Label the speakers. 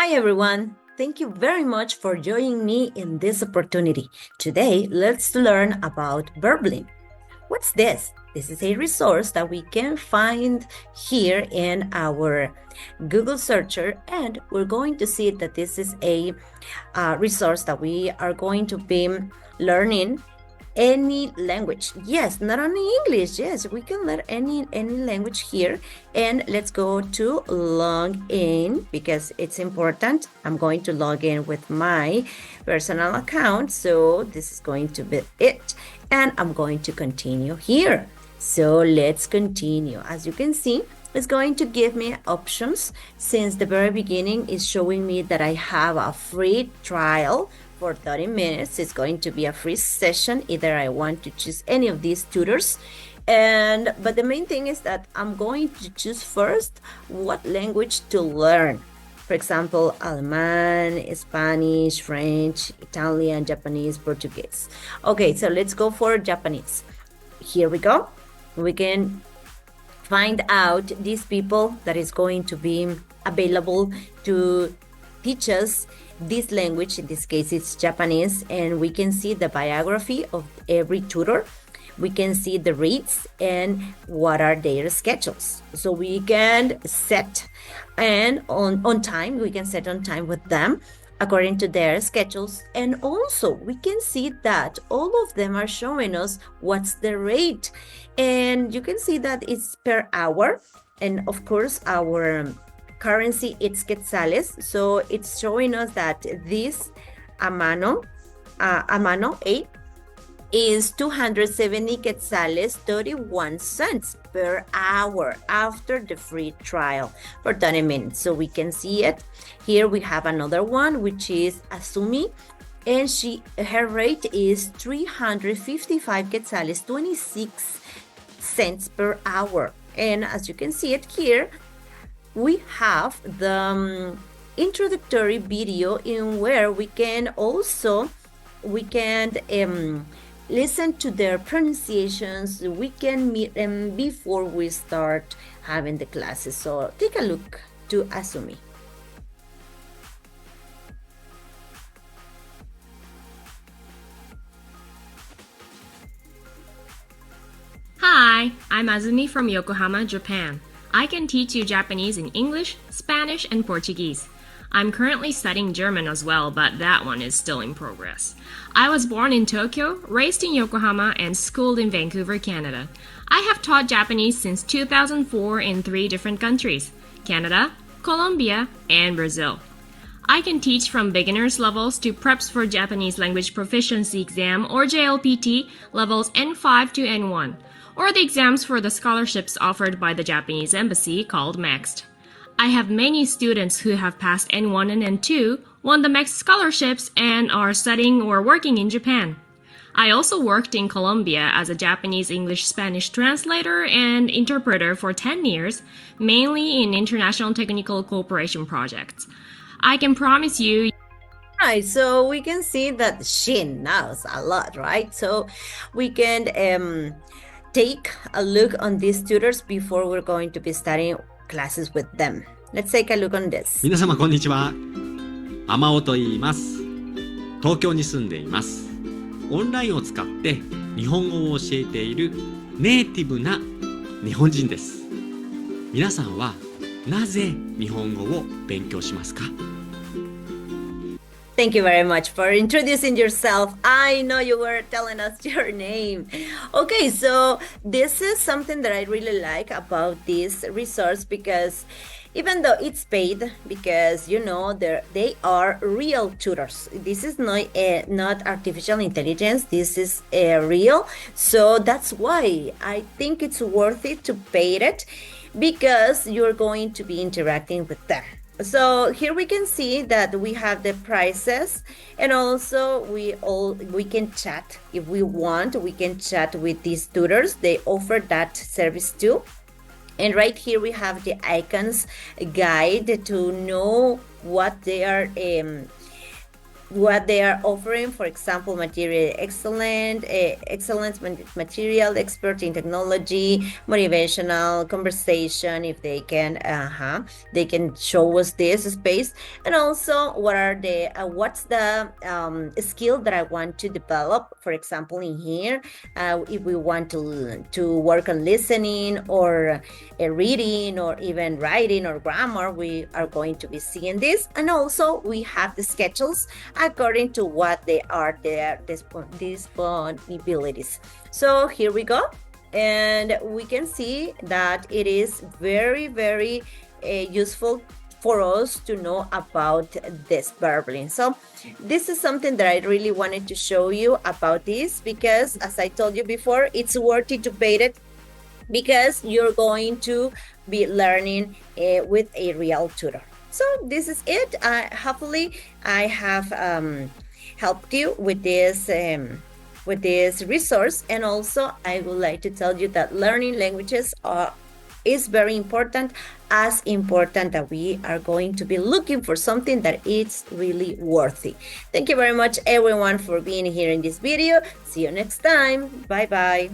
Speaker 1: Hi, everyone. Thank you very much for joining me in this opportunity. Today, let's learn about Verbling. What's this? This is a resource that we can find here in our Google searcher, and we're going to see that this is a resource that we are going to be learning any language. Yes, not only English. Yes, we can learn any language here. And let's go to log in because it's important. I'm going to log in with my personal account. So this is going to be it. And I'm going to continue here. So let's continue. As you can see, it's going to give me options. Since the very beginning is showing me that I have a free trial for 30 minutes. It's going to be a free session. Either I want to choose any of these tutors. But the main thing is that I'm going to choose first what language to learn. For example, Alemán, Spanish, French, Italian, Japanese, Portuguese. Okay, so let's go for Japanese. Here we go. We can find out these people that is going to be available to teach us this language. In this case, it's Japanese, and we can see the biography of every tutor. We can see the rates and what are their schedules. So we can set and on time, we can set on time with them according to their schedules. And also we can see that all of them are showing us what's the rate. And you can see that it's per hour. And of course, our currency, it's quetzales. So it's showing us that this a mano 8 is 270 quetzales, 31 cents per hour after the free trial for 30 minutes. So we can see it. Here we have another one, which is Asumi, and her rate is 355 quetzales, 26 cents per hour. And as you can see it here, we have the introductory video in where we can listen to their pronunciations. We can meet them before we start having the classes. So take a look to Asumi.
Speaker 2: Hi, I'm Azumi from Yokohama, Japan. I can teach you Japanese in English, Spanish, and Portuguese. I'm currently studying German as well, but that one is still in progress. I was born in Tokyo, raised in Yokohama, and schooled in Vancouver, Canada. I have taught Japanese since 2004 in 3 different countries: Canada, Colombia, and Brazil. I can teach from beginners levels to preps for Japanese language proficiency exam or JLPT levels N5 to N1, or the exams for the scholarships offered by the Japanese embassy called MEXT. I have many students who have passed N1 and N2, won the MEXT scholarships, and are studying or working in Japan. I also worked in Colombia as a Japanese English-Spanish translator and interpreter for 10 years, mainly in international technical cooperation projects. I can promise you.
Speaker 1: Right, so we can see that she knows a lot, right? So we can take a look on these tutors before we're going to be studying classes with them. Let's take a look on this.
Speaker 3: 皆様こんにちは。天尾と言います。東京に住んでいます。オンラインを使って日本語を教えているネイティブな日本人です。皆さんはなぜ日本語を勉強しますか?
Speaker 1: Thank you very much for introducing yourself. I know you were telling us your name. Okay, so this is something that I really like about this resource, because even though it's paid, because they are real tutors. This is not artificial intelligence. This is real. So that's why I think it's worth it to pay it, because you're going to be interacting with them. So here we can see that we have the prices, and also we can chat if we want. We can chat with these tutors. They offer that service too. And right here we have the icons guide to know what they are what they are offering. For example, material excellence, material expert in technology, motivational conversation. If they can show us this space, and also what's the skill that I want to develop. For example, in here, if we want to work on listening or reading or even writing or grammar, we are going to be seeing this. And also we have the schedules according to what they are their disponibilities. So here we go, and we can see that it is very, very useful for us to know about this Verbling. So this is something that I really wanted to show you about this, because as I told you before, it's worth it to pay it, because you're going to be learning with a real tutor. So this is it. Hopefully I have helped you with this resource. And also I would like to tell you that learning languages is very important, as important that we are going to be looking for something that is really worthy. Thank you very much, everyone, for being here in this video. See you next time. Bye bye.